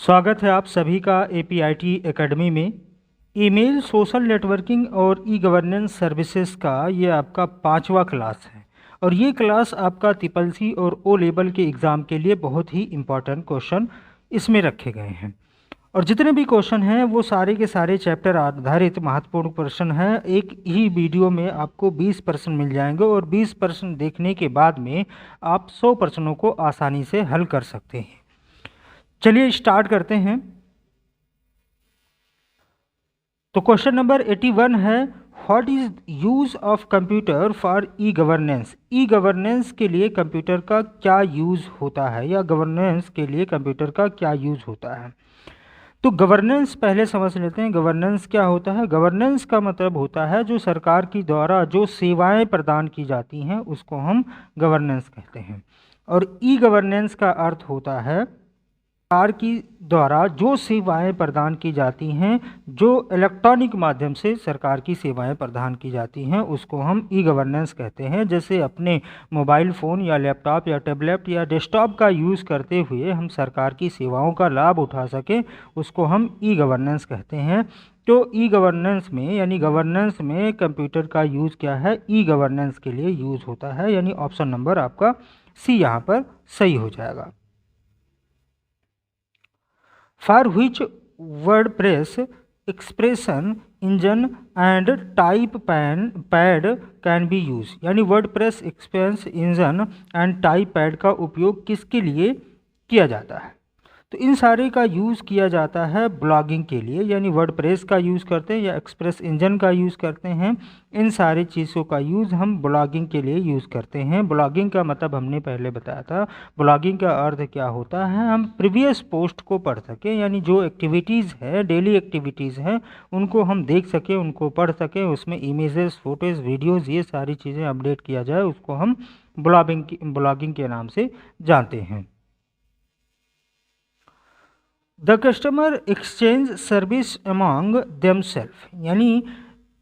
स्वागत है आप सभी का APIT एकेडमी में। ईमेल, सोशल नेटवर्किंग और ई गवर्नेंस सर्विसेज का ये आपका 5वां क्लास है और ये क्लास आपका ट्रिपल सी और ओ लेवल के एग्ज़ाम के लिए बहुत ही इम्पॉर्टेंट क्वेश्चन इसमें रखे गए हैं। और जितने भी क्वेश्चन हैं वो सारे के सारे चैप्टर आधारित महत्वपूर्ण प्रश्न हैं। एक ही वीडियो में आपको 20 प्रश्न मिल जाएंगे और 20 प्रश्न देखने के बाद में आप 100 प्रश्नों को आसानी से हल कर सकते हैं। चलिए स्टार्ट करते हैं। तो क्वेश्चन नंबर 81 है, what is use of computer for e governance. E governance के लिए कंप्यूटर का क्या यूज होता है या गवर्नेंस के लिए कंप्यूटर का क्या यूज होता है। तो गवर्नेंस पहले समझ लेते हैं। गवर्नेंस क्या होता है। गवर्नेंस का मतलब होता है जो सरकार की द्वारा जो सेवाएं प्रदान की जाती हैं उसको हम गवर्नेंस कहते हैं। और ई गवर्नेंस का अर्थ होता है सरकार की द्वारा जो सेवाएं प्रदान की जाती हैं, जो इलेक्ट्रॉनिक माध्यम से सरकार की सेवाएं प्रदान की जाती हैं उसको हम ई गवर्नेंस कहते हैं। जैसे अपने मोबाइल फ़ोन या लैपटॉप या टैबलेट या डेस्कटॉप का यूज़ करते हुए हम सरकार की सेवाओं का लाभ उठा सकें उसको हम ई गवर्नेंस कहते हैं। तो ई गवर्नेंस में यानी गवर्नेंस में कंप्यूटर का यूज़ क्या है, ई गवर्नेंस के लिए यूज़ होता है। यानी ऑप्शन नंबर आपका सी यहाँ पर सही हो जाएगा। For which WordPress expression engine and type pad can be used। यानी WordPress expression engine and type pad का उपयोग किसके लिए किया जाता है। तो इन सारे का यूज़ किया जाता है ब्लॉगिंग के लिए, यानी वर्डप्रेस का यूज़ करते हैं या एक्सप्रेस इंजन का यूज़ करते हैं। इन सारी चीज़ों का यूज़ हम ब्लॉगिंग के लिए यूज़ करते हैं। ब्लॉगिंग का मतलब हमने पहले बताया था। ब्लॉगिंग का अर्थ क्या होता है, हम प्रीवियस पोस्ट को पढ़ सकें, यानी जो एक्टिविटीज़ है, डेली एक्टिविटीज़ हैं उनको हम देख सकें, उनको पढ़ सकें, उसमें इमेजेस, फोटोज़, वीडियोज़ ये सारी चीज़ें अपडेट किया जाए, उसको हम ब्लॉगिंग के नाम से जानते हैं। The customer exchange service among themselves. यानी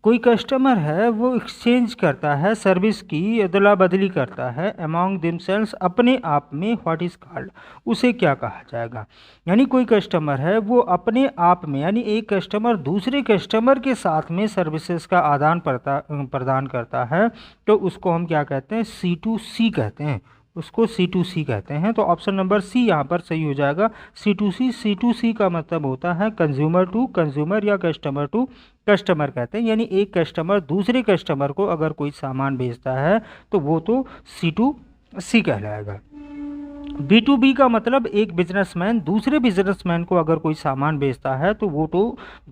कोई कस्टमर है वो एक्सचेंज करता है, सर्विस की अदला बदली करता है अमॉन्ग देमसेल्फ अपने आप में। व्हाट इज़ कॉल्ड, उसे क्या कहा जाएगा। यानी कोई कस्टमर है वो अपने आप में, यानी एक कस्टमर दूसरे कस्टमर के साथ में सर्विसेज का आदान प्रदान करता है तो उसको हम क्या कहते हैं, C2C कहते हैं, उसको C2C कहते हैं। तो ऑप्शन नंबर सी यहाँ पर सही हो जाएगा, C2C। C2C का मतलब होता है कंज्यूमर टू कंज्यूमर या कस्टमर टू कस्टमर कहते हैं। यानी एक कस्टमर दूसरे कस्टमर को अगर कोई सामान बेचता है तो वो तो C2C कहलाएगा। B2B का मतलब एक बिजनेसमैन दूसरे बिजनेसमैन को अगर कोई सामान बेचता है तो वो तो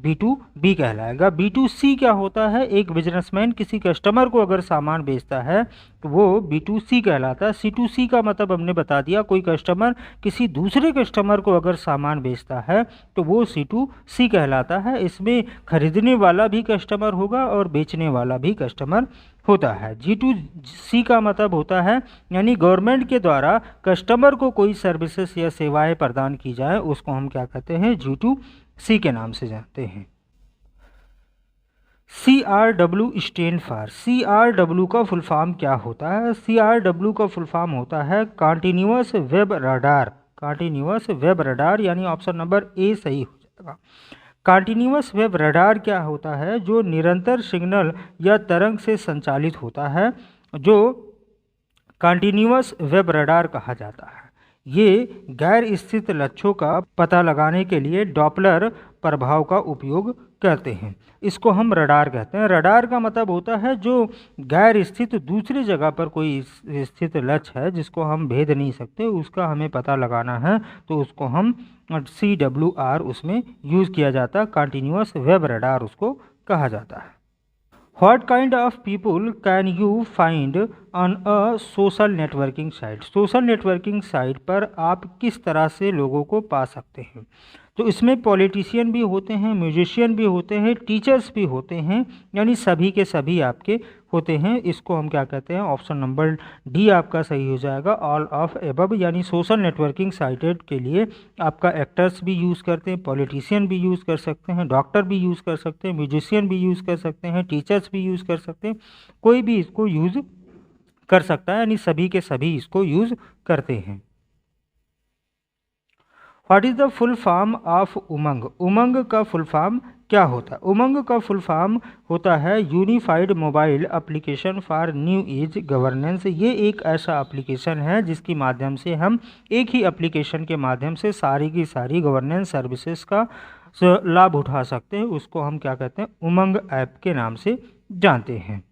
B2B कहलाएगा। B2C क्या होता है, एक बिजनेसमैन किसी कस्टमर को अगर सामान बेचता है तो वो B2C कहलाता है। C2C का मतलब हमने बता दिया, कोई कस्टमर किसी दूसरे कस्टमर को अगर सामान बेचता है तो वो C2C कहलाता है। इसमें खरीदने वाला भी कस्टमर होगा और बेचने वाला भी कस्टमर होता है। G2C का मतलब होता है यानी गवर्नमेंट के द्वारा कस्टमर को कोई सर्विसेज या सेवाएं प्रदान की जाए उसको हम क्या कहते हैं, G2C के नाम से जानते हैं। CRW स्टैंड फॉर, CRW का फुल फॉर्म क्या होता है। CRW का फुल फॉर्म होता है continuous web radar. Continuous web radar यानी ऑप्शन नंबर ए सही हो जाएगा। कंटिन्यूअस वेब रडार क्या होता है, जो निरंतर सिग्नल या तरंग से संचालित होता है, जो कंटिन्यूअस वेब रडार कहा जाता है। ये गैर स्थित लक्ष्यों का पता लगाने के लिए डॉपलर प्रभाव का उपयोग करते हैं, इसको हम रडार कहते हैं। रडार का मतलब होता है जो गैर स्थित दूसरी जगह पर कोई स्थित लक्ष्य है जिसको हम भेद नहीं सकते, उसका हमें पता लगाना है तो उसको हम CWR उसमें यूज़ किया जाता है। कंटिन्यूअस वेब रडार उसको कहा जाता है। What kind of people can you find on a social networking site? Social networking site पर आप किस तरह से लोगों को पा सकते हैं। तो इसमें पॉलिटिशियन भी होते हैं, म्यूजिशियन भी होते हैं, टीचर्स भी होते हैं, यानी सभी के सभी आपके होते हैं। इसको हम क्या कहते हैं, ऑप्शन नंबर डी आपका सही हो जाएगा, ऑल ऑफ एबव। यानी सोशल नेटवर्किंग साइटेड के लिए आपका एक्टर्स भी यूज़ करते हैं, पॉलिटिशियन भी यूज़ कर सकते हैं, डॉक्टर भी यूज़ कर सकते हैं, म्यूजिशियन भी यूज़ कर सकते हैं, टीचर्स भी यूज़ कर सकते हैं, कोई भी इसको यूज़ कर सकता है, यानी सभी के सभी इसको यूज़ करते हैं। What is the full form of Umang? Umang का फुल फॉर्म क्या होता है? उमंग का फुल फॉर्म होता है unified mobile application for new age governance. ये एक ऐसा एप्लीकेशन है जिसके माध्यम से हम एक ही एप्लीकेशन के माध्यम से सारी की सारी गवर्नेंस सर्विसेज का लाभ उठा सकते हैं। उसको हम क्या कहते हैं? उमंग ऐप के नाम से जानते हैं।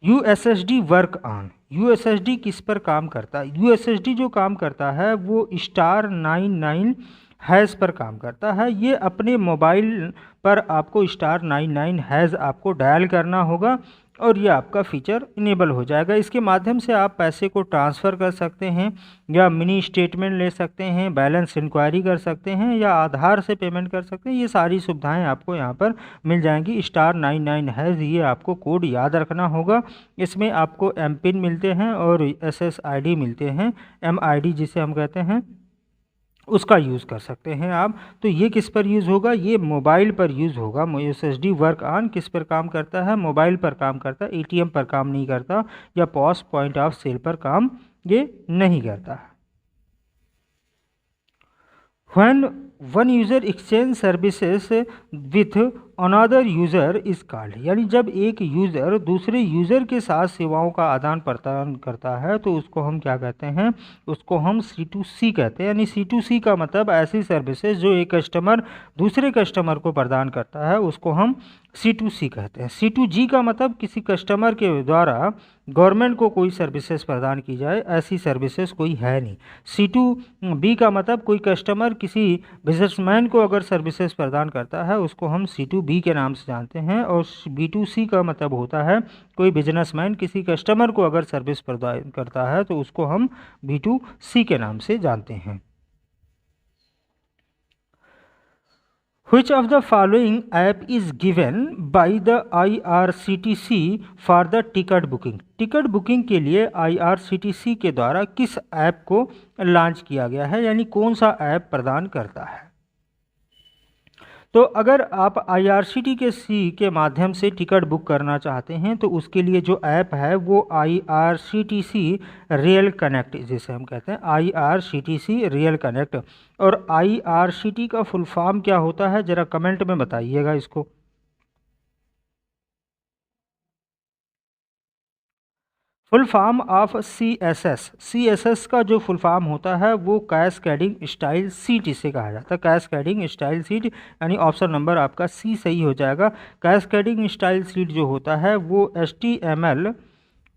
USSD work on. यूएसएसडी किस पर काम करता है? यूएसएसडी जो काम करता है वो *99# पर काम करता है। ये अपने मोबाइल पर आपको *99# आपको डायल करना होगा और ये आपका फीचर इनेबल हो जाएगा। इसके माध्यम से आप पैसे को ट्रांसफ़र कर सकते हैं या मिनी स्टेटमेंट ले सकते हैं, बैलेंस इंक्वायरी कर सकते हैं या आधार से पेमेंट कर सकते हैं। ये सारी सुविधाएं आपको यहाँ पर मिल जाएंगी। *99# ये आपको कोड याद रखना होगा। इसमें आपको एमपिन मिलते हैं और SSID मिलते हैं, MID जिसे हम कहते हैं, उसका यूज़ कर सकते हैं आप। तो ये किस पर यूज़ होगा? ये मोबाइल पर यूज़ होगा। यूएसएसडी वर्क ऑन किस पर काम करता है? मोबाइल पर काम करता है। ATM पर काम नहीं करता या POS पॉइंट ऑफ सेल पर काम ये नहीं करता। When one user exchange services with another user is called, यानी जब एक यूज़र दूसरे यूज़र के साथ सेवाओं का आदान प्रदान करता है तो उसको हम क्या कहते हैं? उसको हम C2C कहते हैं। यानी C2C का मतलब ऐसी सर्विसेज जो एक कस्टमर दूसरे कस्टमर को प्रदान करता है उसको हम C2C कहते हैं। C2G का मतलब किसी कस्टमर के द्वारा गवर्नमेंट को कोई सर्विसेज प्रदान की जाए, ऐसी सर्विसेज कोई है नहीं। C2B का मतलब कोई कस्टमर किसी बिजनेसमैन को अगर सर्विसेज प्रदान करता है उसको हम C2B के नाम से जानते हैं। और B2C का मतलब होता है कोई बिजनेसमैन किसी कस्टमर को अगर सर्विस प्रदान करता है तो उसको हम B2C के नाम से जानते हैं। Which of the following app is given by the IRCTC for the ticket booking? Ticket booking के लिए IRCTC के द्वारा किस ऐप को लॉन्च किया गया है, यानी कौन सा ऐप प्रदान करता है? तो अगर आप IRCTC के माध्यम से टिकट बुक करना चाहते हैं तो उसके लिए जो ऐप है वो IRCTC रियल कनेक्ट जिसे हम कहते हैं, IRCTC रियल कनेक्ट। और IRCT का फुल फॉर्म क्या होता है ज़रा कमेंट में बताइएगा इसको। फुल फॉर्म ऑफ CSS का जो फुल फॉर्म होता है वो कैस्केडिंग स्टाइल सीट इसे कहा जाता है। कैस्केडिंग स्टाइल सीट यानी ऑप्शन नंबर आपका C सही हो जाएगा। कैस्केडिंग स्टाइल सीट जो होता है वो HTML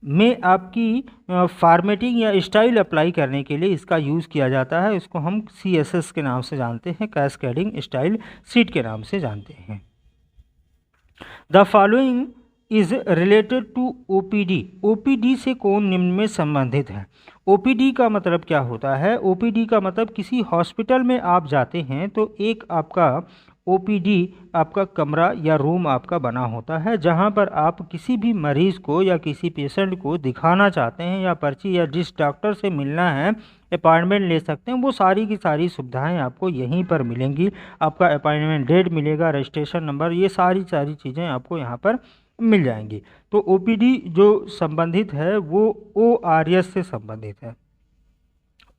में आपकी फॉर्मेटिंग या स्टाइल अप्लाई करने के लिए इसका यूज़ किया जाता है। इसको हम CSS के नाम से जानते हैं, कैस्केडिंग स्टाइल सीट के नाम से जानते हैं। The following is related to OPD। OPD से कौन निम्न में संबंधित है? OPD का मतलब क्या होता है? OPD का मतलब किसी हॉस्पिटल में आप जाते हैं तो एक आपका OPD आपका कमरा या रूम आपका बना होता है जहां पर आप किसी भी मरीज़ को या किसी पेशेंट को दिखाना चाहते हैं या पर्ची या जिस डॉक्टर से मिलना है अपॉइंटमेंट ले सकते हैं, वो सारी की सारी सुविधाएं आपको यहीं पर मिलेंगी। आपका अपॉइंटमेंट डेट मिलेगा, रजिस्ट्रेशन नंबर, ये सारी चीज़ें आपको यहाँ पर मिल जाएंगी। तो OPD जो संबंधित है वो ORS से संबंधित है।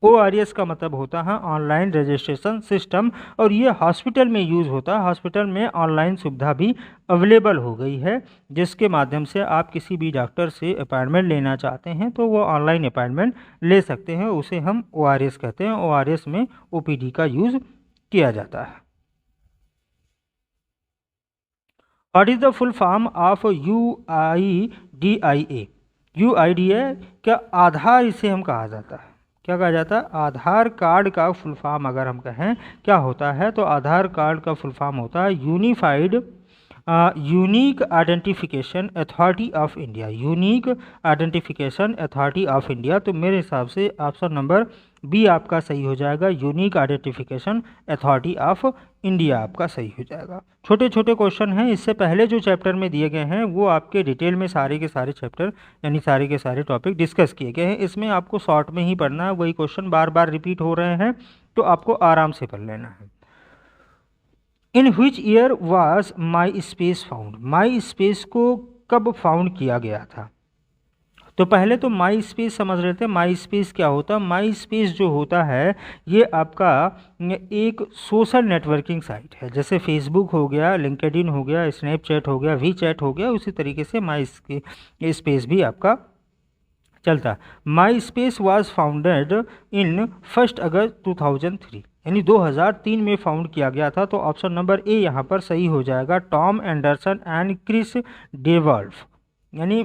ORS का मतलब होता है ऑनलाइन रजिस्ट्रेशन सिस्टम और ये हॉस्पिटल में यूज़ होता है। हॉस्पिटल में ऑनलाइन सुविधा भी अवेलेबल हो गई है जिसके माध्यम से आप किसी भी डॉक्टर से अपॉइंटमेंट लेना चाहते हैं तो वो ऑनलाइन अपॉइंटमेंट ले सकते हैं, उसे हम ORS कहते हैं। ORS में OPD का यूज़ किया जाता है। What is the full form of UIDAI? UIDAI क्या आधार इसे हम कहा जाता है? क्या कहा जाता है? आधार कार्ड का फुल फॉर्म अगर हम कहें क्या होता है तो आधार कार्ड का फुल फॉर्म होता है unified unique identification authority of India. Unique identification authority of India. तो मेरे हिसाब से ऑप्शन नंबर B आपका सही हो जाएगा। Unique identification authority of India आपका सही हो जाएगा। छोटे छोटे क्वेश्चन हैं, इससे पहले जो चैप्टर में दिए गए हैं वो आपके डिटेल में सारे के सारे चैप्टर यानी सारे के सारे टॉपिक डिस्कस किए गए हैं। इसमें आपको शॉर्ट में ही पढ़ना है, वही क्वेश्चन बार बार रिपीट हो रहे हैं तो आपको आराम से पढ़ लेना है। In which year was my space found? My space को कब फाउंड किया गया था? तो पहले तो माई स्पेस समझ रहे थे। माई स्पेस क्या होता है? माई स्पेस जो होता है ये आपका एक सोशल नेटवर्किंग साइट है, जैसे फेसबुक हो गया, लिंक्डइन हो गया, स्नैपचैट हो गया, वी चैट हो गया, उसी तरीके से माई स्पेस भी आपका चलता। माई स्पेस वॉज फाउंडेड इन 1 अगस्त 2003, यानी 2003 में फाउंड किया गया था। तो ऑप्शन नंबर ए यहाँ पर सही हो जाएगा, टॉम एंडरसन एंड क्रिस डेवॉल्फ, यानी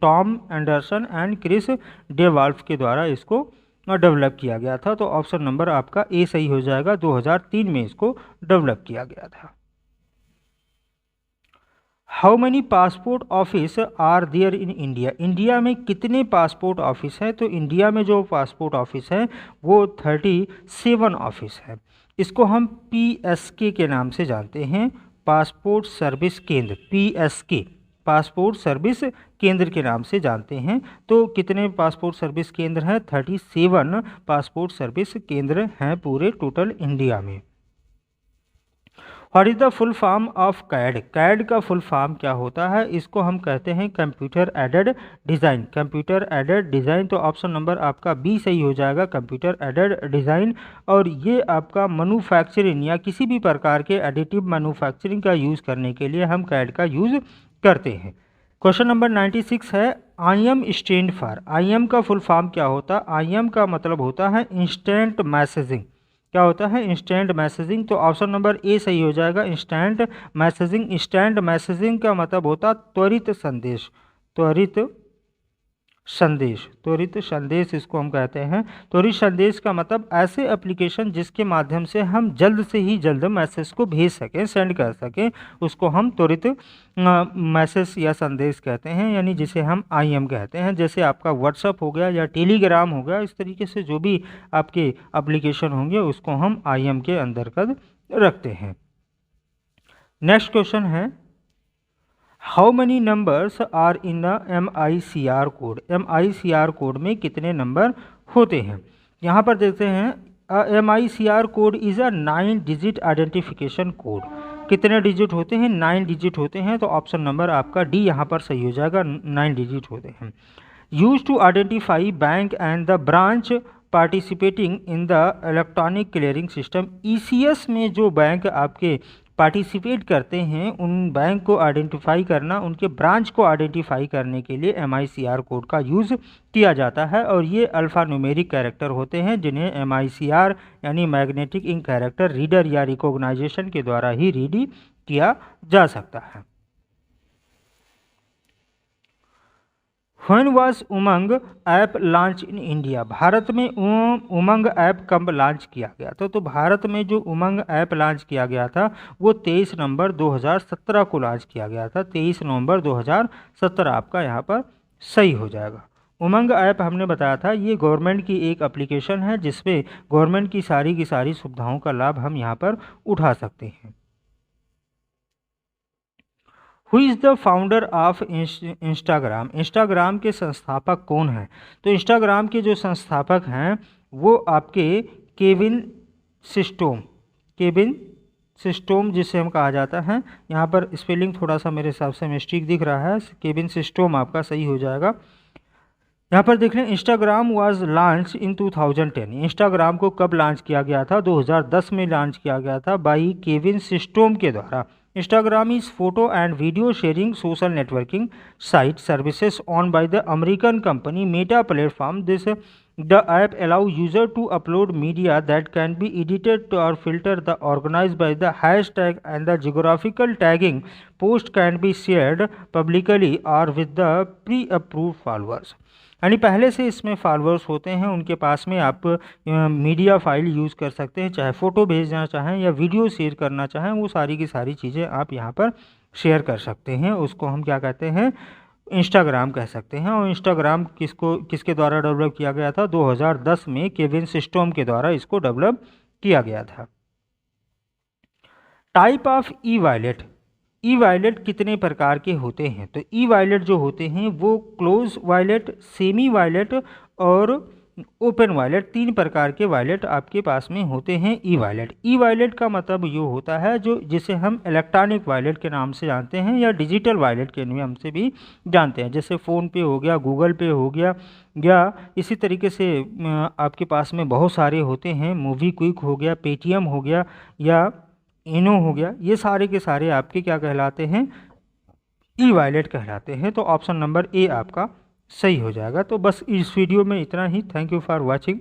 टॉम एंडरसन एंड क्रिस डेवॉल्फ के द्वारा इसको डेवलप किया गया था। तो ऑप्शन नंबर आपका ए सही हो जाएगा, 2003 में इसको डेवलप किया गया था। How many passport office are there in India? India में कितने पासपोर्ट ऑफिस है? तो इंडिया में जो पासपोर्ट ऑफिस है वो 37 ऑफिस है। इसको हम PSK के नाम से जानते हैं, पासपोर्ट सर्विस केंद्र, PSK, पासपोर्ट सर्विस केंद्र के नाम से जानते हैं। तो कितने पासपोर्ट सर्विस केंद्र हैं? 37 पासपोर्ट सर्विस केंद्र हैं पूरे टोटल इंडिया में। What is the full form of CAD? CAD का फुल फॉर्म क्या होता है? इसको हम कहते हैं computer aided design, computer aided design. तो ऑप्शन नंबर आपका बी सही हो जाएगा, कंप्यूटर एडेड डिज़ाइन। और ये आपका मैन्युफैक्चरिंग या किसी भी प्रकार के एडिटिव मैन्युफैक्चरिंग का यूज़ करने के लिए हम कैड का यूज़ करते हैं। क्वेश्चन नंबर 96 है, IM स्टैंड फॉर? IM का फुल फॉर्म क्या होता है? IM का मतलब होता है इंस्टेंट मैसेजिंग। क्या होता है? Instant messaging. तो ऑप्शन नंबर ए सही हो जाएगा, इंस्टेंट मैसेजिंग। इंस्टेंट मैसेजिंग का मतलब होता त्वरित संदेश, त्वरित संदेश, त्वरित संदेश इसको हम कहते हैं। त्वरित संदेश का मतलब ऐसे एप्लीकेशन जिसके माध्यम से हम जल्द से ही जल्द मैसेज को भेज सकें, सेंड कर सकें, उसको हम त्वरित मैसेज या संदेश कहते हैं, यानी जिसे हम IM कहते हैं। जैसे आपका व्हाट्सअप हो गया या टेलीग्राम हो गया, इस तरीके से जो भी आपके एप्लीकेशन होंगे उसको हम IM के अंतर्गत रखते हैं। नेक्स्ट क्वेश्चन है, how many numbers are in the MICR code? MICR code में कितने नंबर होते हैं? यहाँ पर देखते हैं MICR code is a 9 digit identification code. कितने डिजिट होते हैं? 9 डिजिट होते हैं। तो ऑप्शन नंबर आपका डी यहाँ पर सही हो जाएगा, 9 डिजिट होते हैं। Use to identify bank and the branch participating in the electronic clearing system. ECS में जो बैंक आपके पार्टिसिपेट करते हैं उन बैंक को आइडेंटिफाई करना, उनके ब्रांच को आइडेंटिफाई करने के लिए MICR कोड का यूज़ किया जाता है। और ये अल्फ़ा न्यूमेरिक कैरेक्टर होते हैं जिन्हें MICR यानी मैग्नेटिक इंक कैरेक्टर रीडर या रिकॉग्नाइजेशन के द्वारा ही रीड किया जा सकता है। When was Umang app launch in India? Bharat में उमंग ऐप कब लॉन्च किया गया था? तो भारत में जो उमंग ऐप लॉन्च किया गया था वो 23 नवंबर 2017 को लॉन्च किया गया था। 23 नवंबर 2017 आपका यहाँ पर सही हो जाएगा। उमंग ऐप हमने बताया था ये गवर्नमेंट की एक एप्लीकेशन है जिसमें गवर्नमेंट की सारी सुविधाओं का लाभ हम यहाँ पर उठा सकते हैं। Who is the founder of Instagram? Instagram के संस्थापक कौन हैं? तो इंस्टाग्राम के जो संस्थापक हैं वो आपके केविन सिस्टोम जिसे हम कहा जाता है। यहाँ पर स्पेलिंग थोड़ा सा मेरे हिसाब से मिस्टेक दिख रहा है, केविन सिस्टोम आपका सही हो जाएगा। यहाँ पर देख लें, Instagram was launch in 2010। Instagram को कब लॉन्च किया गया था? 2010 में लॉन्च किया गया था बाई केविन सिस्टोम के द्वारा। Instagram is photo and video sharing social networking site services owned by the American company Meta Platform. The app allow user to upload media that can be edited or filtered the organized by the hashtag and the geographical tagging. Post can be shared publicly or with the pre-approved followers. यानी पहले से इसमें followers होते हैं, उनके पास में आप media file use कर सकते हैं, चाहे फ़ोटो भेजना चाहें या वीडियो शेयर करना चाहें, वो सारी की सारी चीज़ें आप यहाँ पर शेयर कर सकते हैं। उसको हम क्या कहते हैं? इंस्टाग्राम कह सकते हैं। और इंस्टाग्राम किसके द्वारा डेवलप किया गया था? 2010 में केविन सिस्टोम के द्वारा इसको डेवलप किया गया था। Type of e-wallet? ई-वॉलेट कितने प्रकार के होते हैं? तो ई-वॉलेट जो होते हैं वो क्लोज वॉलेट, सेमी वॉलेट और ओपन वॉलेट, 3 प्रकार के वॉलेट आपके पास में होते हैं। ई वॉलेट, ई वॉलेट का मतलब ये होता है जिसे हम इलेक्ट्रॉनिक वॉलेट के नाम से जानते हैं या डिजिटल वॉलेट के नाम से भी जानते हैं, जैसे फ़ोन पे हो गया, गूगल पे हो गया, या इसी तरीके से आपके पास में बहुत सारे होते हैं, मूवी क्विक हो गया, पेटीएम हो गया, या इनो हो गया। ये सारे के सारे आपके क्या कहलाते हैं, ई वॉलेट कहलाते हैं। तो ऑप्शन नंबर ए आपका सही हो जाएगा। तो बस इस वीडियो में इतना ही। Thank you for watching.